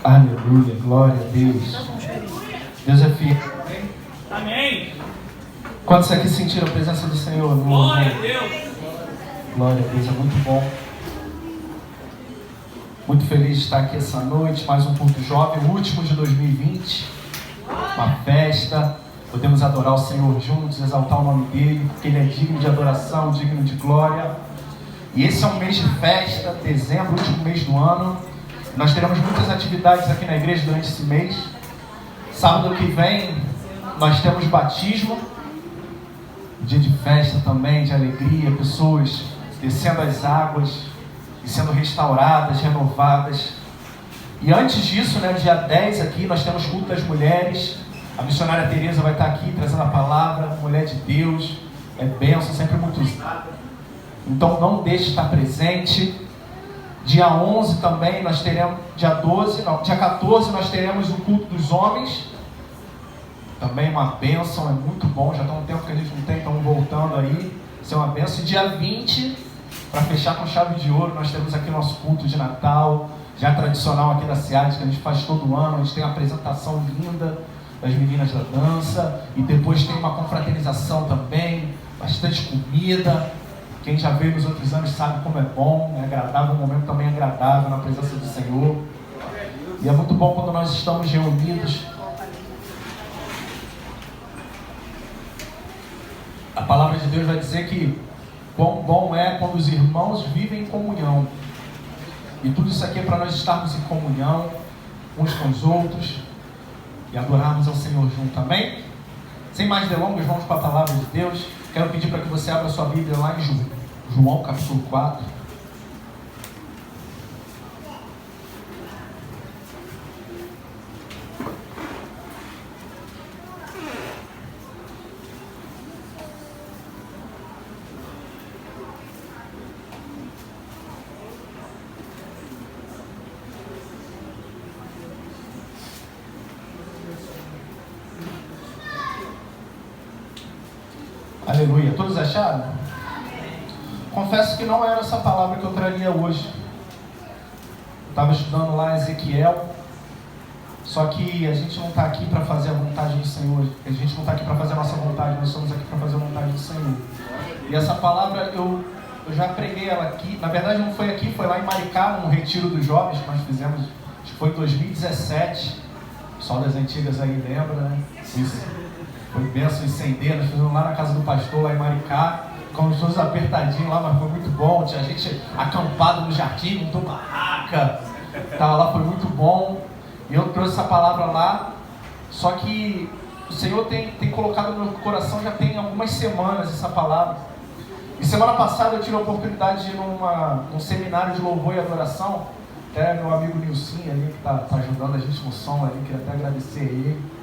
Aleluia, glória a Deus. Deus é fiel. Amém. Quantos aqui sentiram a presença do Senhor? Glória a Deus. Glória a Deus, é muito bom. Muito feliz de estar aqui essa noite, mais um culto jovem, o último de 2020. Uma festa, podemos adorar o Senhor juntos, exaltar o nome dEle, porque Ele é digno de adoração, digno de glória. E esse é um mês de festa, dezembro, último mês do ano. Nós teremos muitas atividades aqui na igreja durante esse mês. Sábado que vem, nós temos batismo, dia de festa também, de alegria, pessoas descendo as águas e sendo restauradas, renovadas. E antes disso, dia 10 aqui, nós temos culto das mulheres. A missionária Tereza vai estar aqui trazendo a palavra, mulher de Deus, é bênção, sempre muito usada. Então não deixe de estar presente. Dia 11 também nós teremos, dia 14 nós teremos o culto dos homens. Também uma bênção, é muito bom, já está um tempo que a gente não tem, estamos voltando aí. Isso é uma bênção. E dia 20, para fechar com chave de ouro, nós temos aqui nosso culto de Natal, já tradicional aqui da SEAD, que a gente faz todo ano. A gente tem uma apresentação linda das meninas da dança, e depois tem uma confraternização também, bastante comida. Quem já veio nos outros anos sabe como é bom, é agradável, um momento também agradável na presença do Senhor. E é muito bom quando nós estamos reunidos. A palavra de Deus vai dizer que quão bom é quando os irmãos vivem em comunhão. E tudo isso aqui é para nós estarmos em comunhão uns com os outros e adorarmos ao Senhor junto, amém? Sem mais delongas, vamos para a palavra de Deus. Quero pedir para que você abra sua Bíblia lá em João capítulo 4. Aleluia. Todos acharam? Confesso que não era essa palavra que eu traria hoje. Estava estudando lá Ezequiel. Só que a gente não está aqui para fazer a vontade do Senhor. A gente não está aqui para fazer a nossa vontade. Nós estamos aqui para fazer a vontade do Senhor. E essa palavra eu já preguei ela aqui. Na verdade não foi aqui, foi lá em Maricá, no retiro dos jovens que nós fizemos. Acho que foi em 2017. O pessoal das antigas aí lembra, né? Isso. Foi bênção incender, nós fizemos lá na casa do pastor, lá em Maricá, ficamos todos apertadinhos lá, mas foi muito bom. Tinha gente acampada no jardim, montou barraca, tava lá, foi muito bom. E eu trouxe essa palavra lá, só que o Senhor tem colocado no meu coração já tem algumas semanas essa palavra. E semana passada eu tive a oportunidade de ir num seminário de louvor e adoração. Até meu amigo Nilcinho ali, que tá ajudando a gente no som ali, queria até agradecer a ele,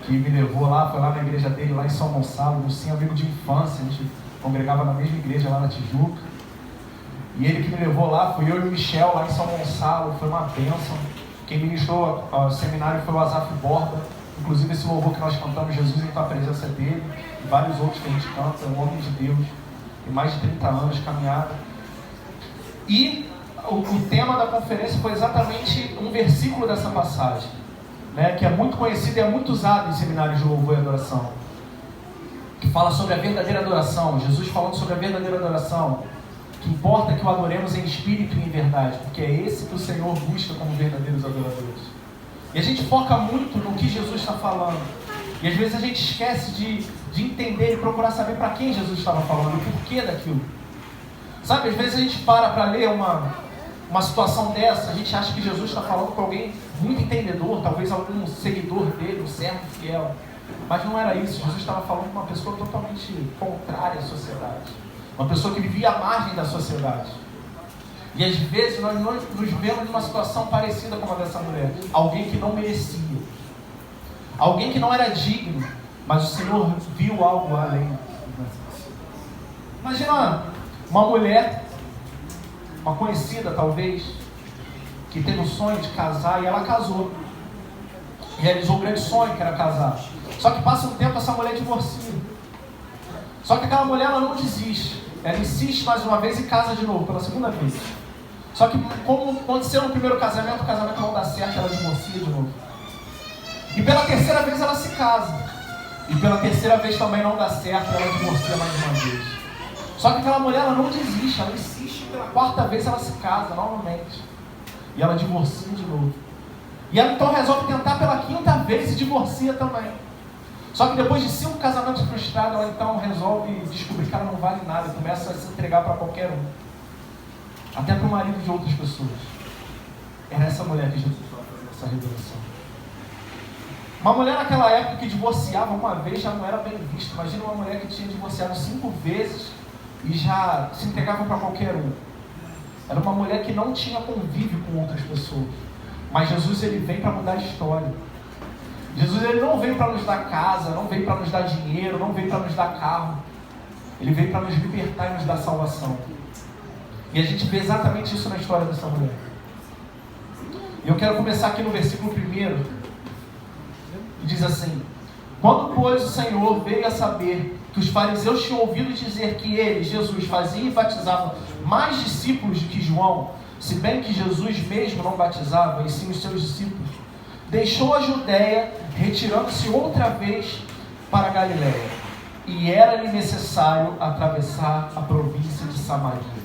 que me levou lá, foi lá na igreja dele, lá em São Gonçalo. Nilcinho, amigo de infância, a gente congregava na mesma igreja lá na Tijuca. E ele que me levou lá, fui eu e o Michel lá em São Gonçalo, foi uma bênção. Quem ministrou o seminário foi o Azaf Borba. Inclusive esse louvor que nós cantamos, Jesus em tua presença dele, e vários outros que a gente canta, um homem de Deus, tem mais de 30 anos de caminhada. E o tema da conferência foi exatamente um versículo dessa passagem, que é muito conhecido e é muito usado em seminários de louvor e adoração, que fala sobre a verdadeira adoração. Jesus falando sobre a verdadeira adoração, que importa que o adoremos em espírito e em verdade, porque é esse que o Senhor busca como verdadeiros adoradores. E a gente foca muito no que Jesus está falando, e às vezes a gente esquece de entender e procurar saber para quem Jesus estava falando, o porquê daquilo. Sabe, às vezes a gente para ler uma situação dessa, a gente acha que Jesus está falando com alguém muito entendedor, talvez algum seguidor dele, um servo fiel. Mas não era isso. Jesus estava falando com uma pessoa totalmente contrária à sociedade. Uma pessoa que vivia à margem da sociedade. E às vezes nós nos vemos numa situação parecida com a dessa mulher. Alguém que não merecia. Alguém que não era digno. Mas o Senhor viu algo além. Imagina uma mulher, uma conhecida talvez, que teve o sonho de casar e ela casou. Realizou um grande sonho que era casar. Só que passa um tempo, essa mulher divorcia. Só que aquela mulher ela não desiste. Ela insiste mais uma vez e casa de novo, pela segunda vez. Só Só que, como aconteceu no primeiro casamento, o casamento não dá certo, ela divorcia de novo. E pela terceira vez ela se casa. E pela terceira vez também não dá certo, ela divorcia mais uma vez. Só que aquela mulher, ela não desiste, ela insiste, pela quarta vez ela se casa novamente. E ela divorcia de novo. E ela então resolve tentar pela quinta vez e divorcia também. Só que depois de 5 casamentos frustrados, ela então resolve descobrir que ela não vale nada e começa a se entregar para qualquer um. Até para o marido de outras pessoas. Era essa mulher que Jesus estava fazendo essa revelação. Uma mulher naquela época que divorciava uma vez já não era bem vista. Imagina uma mulher que tinha divorciado 5 vezes e já se entregava para qualquer um. Era uma mulher que não tinha convívio com outras pessoas. Mas Jesus, ele vem para mudar a história. Jesus, ele não veio para nos dar casa, não veio para nos dar dinheiro, não veio para nos dar carro. Ele veio para nos libertar e nos dar salvação. E a gente vê exatamente isso na história dessa mulher. E eu quero começar aqui no versículo 1. E diz assim: quando, pois, o Senhor veio a saber que os fariseus tinham ouvido dizer que ele, Jesus, fazia e batizava mais discípulos do que João, se bem que Jesus mesmo não batizava, e sim os seus discípulos, deixou a Judéia, retirando-se outra vez para a Galiléia. E era-lhe necessário atravessar a província de Samaria.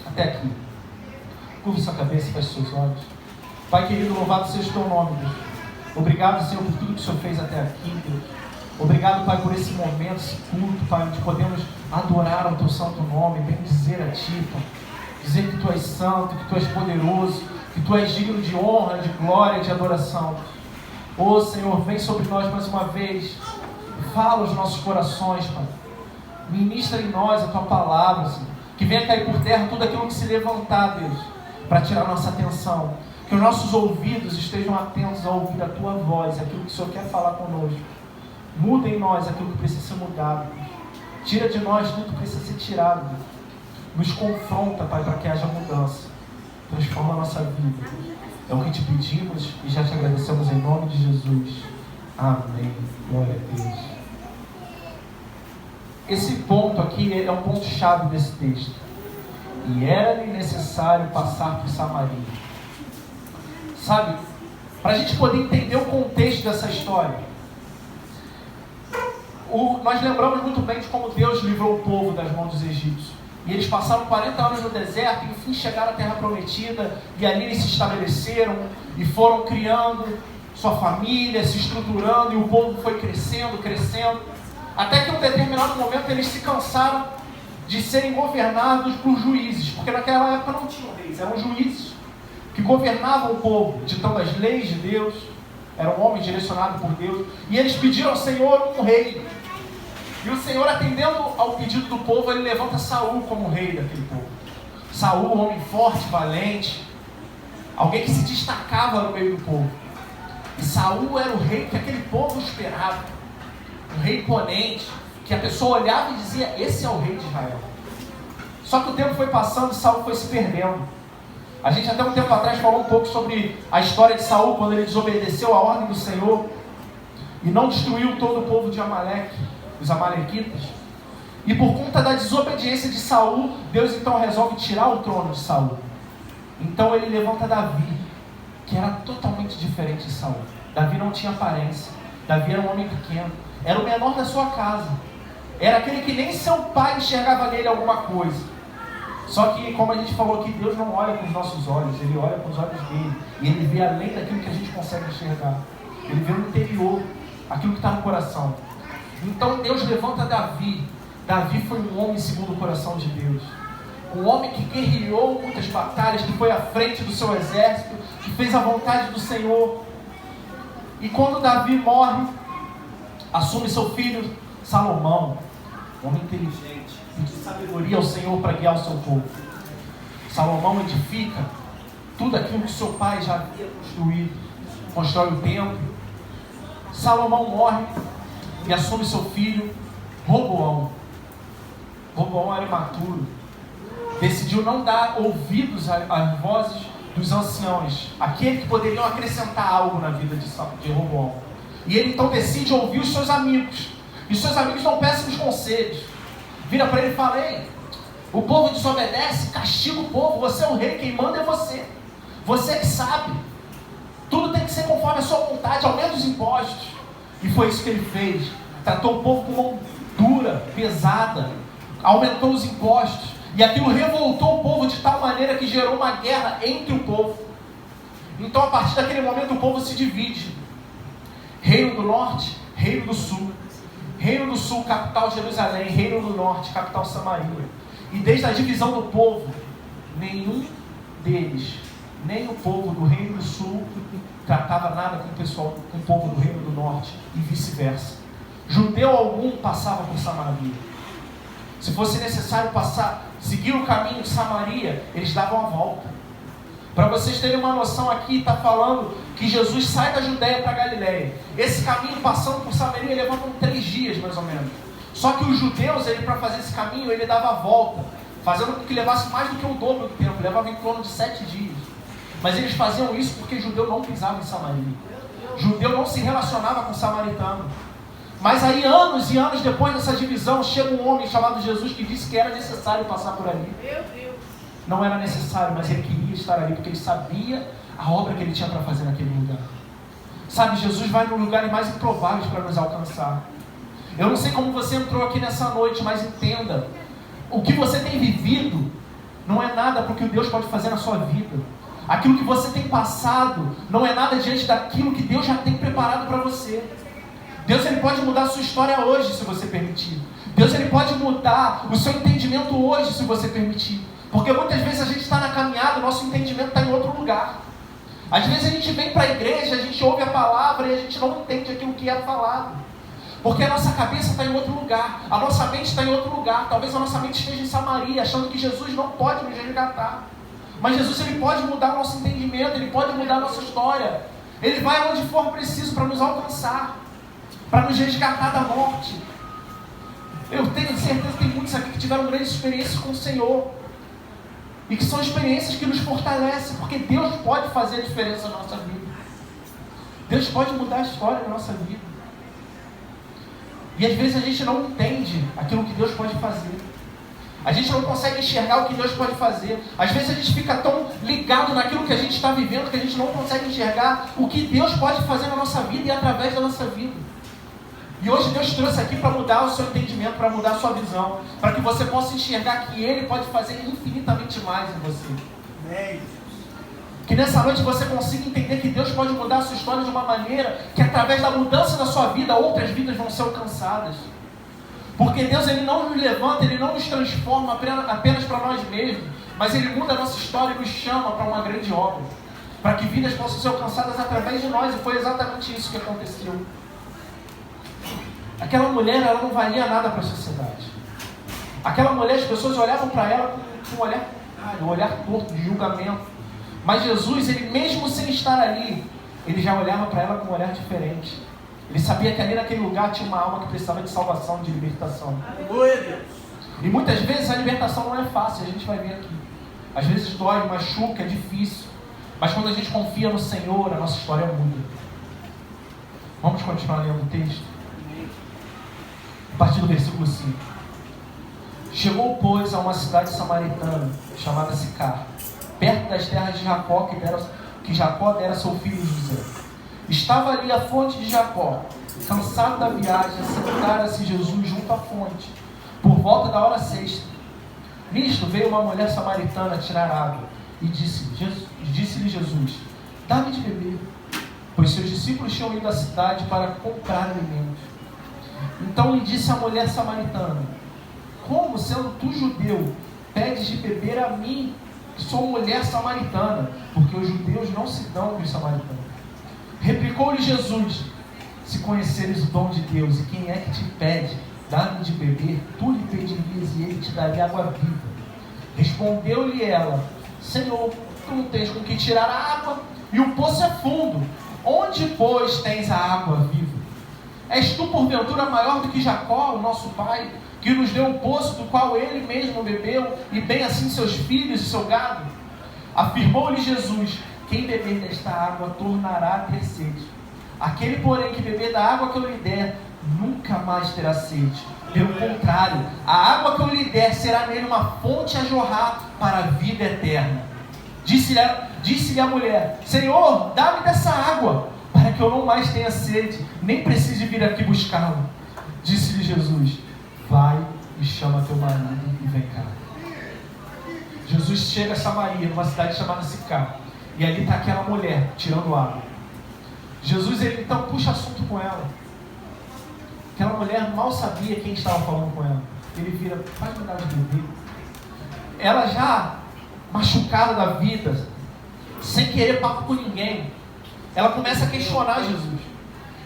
Até aqui. Curve sua cabeça e feche seus olhos. Pai querido, louvado seja o teu nome, Deus. Obrigado, Senhor, por tudo que o Senhor fez até aqui, Deus. Obrigado, Pai, por esse momento, esse culto, Pai, onde podemos adorar ao teu santo nome, bendizer a Ti, Pai. Dizer que Tu és santo, que Tu és poderoso, que Tu és digno de honra, de glória, de adoração. Ô Senhor, vem sobre nós mais uma vez. Fala aos nossos corações, Pai. Ministra em nós a Tua palavra, Senhor. Que venha cair por terra tudo aquilo que se levantar, Deus, para tirar nossa atenção. Que os nossos ouvidos estejam atentos a ouvir a Tua voz, aquilo que o Senhor quer falar conosco. Muda em nós aquilo que precisa ser mudado, Deus. Tira de nós tudo que precisa ser tirado, Deus. Nos confronta, Pai, para que haja mudança. Transforma a nossa vida. É o que te pedimos e já te agradecemos em nome de Jesus. Amém. Glória a Deus. Esse ponto aqui é um ponto-chave desse texto. E era-lhe necessário passar por Samaria. Sabe, para a gente poder entender o contexto dessa história, nós lembramos muito bem de como Deus livrou o povo das mãos dos egípcios. E eles passaram 40 anos no deserto e enfim chegaram à terra prometida. E ali eles se estabeleceram e foram criando sua família, se estruturando. E o povo foi crescendo, crescendo. Até que em um determinado momento eles se cansaram de serem governados por juízes. Porque naquela época não tinham reis, eram juízes que governavam o povo, ditando as leis de Deus. Era um homem direcionado por Deus. E eles pediram ao Senhor um rei. E o Senhor, atendendo ao pedido do povo, ele levanta Saul como rei daquele povo. Saul, um homem forte, valente, alguém que se destacava no meio do povo. E Saul era o rei que aquele povo esperava. Um rei imponente, que a pessoa olhava e dizia: esse é o rei de Israel. Só que o tempo foi passando e Saul foi se perdendo. A gente até um tempo atrás falou um pouco sobre a história de Saul, quando ele desobedeceu a ordem do Senhor e não destruiu todo o povo de Amaleque, os amalequitas. E por conta da desobediência de Saul, Deus então resolve tirar o trono de Saul. Então ele levanta Davi, que era totalmente diferente de Saul. Davi não tinha aparência. Davi era um homem pequeno, era o menor da sua casa, era aquele que nem seu pai enxergava nele alguma coisa. Só que, como a gente falou aqui, Deus não olha com os nossos olhos, Ele olha com os olhos dele. E Ele vê além daquilo que a gente consegue enxergar. Ele vê no interior, aquilo que está no coração. Então Deus levanta Davi. Davi foi um homem segundo o coração de Deus. Um homem que guerreou muitas batalhas, que foi à frente do seu exército, que fez a vontade do Senhor. E quando Davi morre, assume seu filho Salomão, um homem inteligente, de sabedoria ao Senhor para guiar o seu povo. Salomão edifica tudo aquilo que seu pai já havia construído, constrói o templo. Salomão morre e assume seu filho Roboão. Roboão era imaturo, decidiu não dar ouvidos às vozes dos anciãos, aqueles que poderiam acrescentar algo na vida de Roboão. E ele então decide ouvir os seus amigos. E os seus amigos dão péssimos conselhos. Vira para ele e fala: ei, O povo desobedece, castiga o povo. Você é o rei, quem manda é você. Você que sabe. Tudo tem que ser conforme a sua vontade, aumenta os impostos. E foi isso que ele fez. Tratou o povo com mão dura, pesada. Aumentou os impostos. E aquilo revoltou o povo de tal maneira que gerou uma guerra entre o povo. Então, a partir daquele momento, o povo se divide. Reino do Norte, Reino do Sul. Reino do Sul, capital Jerusalém. Reino do Norte, capital Samaria. E desde a divisão do povo, nenhum deles, nem o povo do Reino do Sul, tratava nada com o pessoal, com o povo do Reino do Norte, e vice-versa. Judeu algum passava por Samaria. Se fosse necessário seguir o caminho de Samaria, eles davam a volta. Para vocês terem uma noção aqui, está falando que Jesus sai da Judéia para Galiléia. Esse caminho passando por Samaria levava 3 dias mais ou menos. Só que os judeus, para fazer esse caminho, ele dava a volta, fazendo com que levasse mais do que o dobro do tempo, levava em torno de 7 dias. Mas eles faziam isso porque judeu não pisava em Samaria. Judeu não se relacionava com samaritano. Mas aí, anos e anos depois dessa divisão, chega um homem chamado Jesus que disse que era necessário passar por ali. Meu Deus. Não era necessário, mas ele queria estar ali, porque ele sabia a obra que ele tinha para fazer naquele lugar. Sabe, Jesus vai no lugares mais improváveis para nos alcançar. Eu não sei como você entrou aqui nessa noite, mas entenda, o que você tem vivido não é nada para o que Deus pode fazer na sua vida. Aquilo que você tem passado não é nada diante daquilo que Deus já tem preparado para você. Deus, ele pode mudar a sua história hoje, se você permitir. Deus, ele pode mudar o seu entendimento hoje, se você permitir. Porque muitas vezes a gente está na caminhada, o nosso entendimento está em outro lugar. Às vezes a gente vem para a igreja, a gente ouve a palavra e a gente não entende aquilo que é falado. Porque a nossa cabeça está em outro lugar, a nossa mente está em outro lugar. Talvez a nossa mente esteja em Samaria, achando que Jesus não pode nos resgatar. Mas Jesus, ele pode mudar o nosso entendimento, ele pode mudar a nossa história. Ele vai onde for preciso para nos alcançar, para nos resgatar da morte. Eu tenho certeza que tem muitos aqui que tiveram grandes experiências com o Senhor. E que são experiências que nos fortalecem, porque Deus pode fazer a diferença na nossa vida. Deus pode mudar a história da nossa vida. E às vezes a gente não entende aquilo que Deus pode fazer. A gente não consegue enxergar o que Deus pode fazer. Às vezes a gente fica tão ligado naquilo que a gente está vivendo que a gente não consegue enxergar o que Deus pode fazer na nossa vida e através da nossa vida. E hoje Deus trouxe aqui para mudar o seu entendimento, para mudar a sua visão, para que você possa enxergar que Ele pode fazer infinitamente mais em você. Que nessa noite você consiga entender que Deus pode mudar a sua história de uma maneira que através da mudança da sua vida, outras vidas vão ser alcançadas. Porque Deus, ele não nos levanta, ele não nos transforma apenas para nós mesmos, mas ele muda a nossa história e nos chama para uma grande obra, para que vidas possam ser alcançadas através de nós. E foi exatamente isso que aconteceu. Aquela mulher, ela não valia nada para a sociedade. Aquela mulher, as pessoas olhavam para ela com um olhar torto, de julgamento. Mas Jesus, ele mesmo sem estar ali, ele já olhava para ela com um olhar diferente. Ele sabia que ali naquele lugar tinha uma alma que precisava de salvação, de libertação. Aleluia, Deus. E muitas vezes a libertação não é fácil, a gente vai ver aqui. Às vezes dói, machuca, é difícil. Mas quando a gente confia no Senhor, a nossa história muda. Vamos continuar lendo o texto? A partir do versículo 5. Chegou, pois, a uma cidade samaritana, chamada Sicar, perto das terras de Jacó, que Jacó dera a seu filho José. Estava ali a fonte de Jacó. Cansado da viagem, sentara-se Jesus junto à fonte, por volta da hora 6. Nisto veio uma mulher samaritana tirar água, e disse-lhe Jesus: dá-me de beber, pois seus discípulos tinham ido à cidade para comprar alimentos. Então lhe disse a mulher samaritana: como, sendo tu judeu, pedes de beber a mim, que sou mulher samaritana? Porque os judeus não se dão com os samaritanos. Replicou-lhe Jesus: se conheceres o dom de Deus, e quem é que te pede, dá-me de beber, tu lhe pedirias e ele te daria água viva. Respondeu-lhe ela: Senhor, tu não tens com que tirar a água, e o poço é fundo. Onde, pois, tens a água viva? És tu, porventura, maior do que Jacó, o nosso pai, que nos deu o poço do qual ele mesmo bebeu, e bem assim seus filhos e seu gado? Afirmou-lhe Jesus: quem beber desta água tornará a ter sede. Aquele, porém, que beber da água que eu lhe der, nunca mais terá sede. Pelo contrário, a água que eu lhe der será nele uma fonte a jorrar para a vida eterna. Disse-lhe a mulher: Senhor, dá-me dessa água, para que eu não mais tenha sede, nem precise vir aqui buscá-la. Disse-lhe Jesus: vai e chama teu marido e vem cá. Jesus chega a Samaria, numa cidade chamada Sicá, e ali está aquela mulher tirando água. Jesus, ele então puxa assunto com ela. Aquela mulher mal sabia quem estava falando com ela. Ele vira: vai me dar de beber. Ela já machucada da vida, sem querer papo com ninguém, ela começa a questionar Jesus.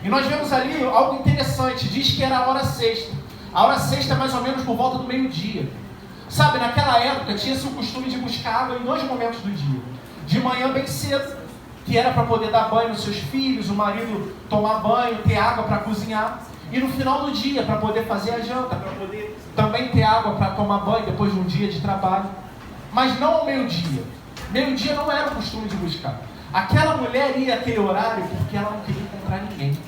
E nós vemos ali algo interessante. Diz que era a hora sexta. A hora sexta é mais ou menos por volta do meio-dia. Sabe, naquela época tinha-se o costume de buscar água em 2 momentos do dia. De manhã bem cedo, que era para poder dar banho nos seus filhos, o marido tomar banho, ter água para cozinhar. E no final do dia, para poder fazer a janta, para poder também ter água para tomar banho depois de um dia de trabalho. Mas não ao meio-dia. Meio-dia não era o costume de buscar. Aquela mulher ia àquele horário porque ela não queria encontrar ninguém.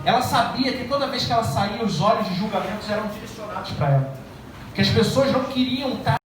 Ela sabia que toda vez que ela saía, os olhos de julgamentos eram direcionados para ela. Que as pessoas não queriam estar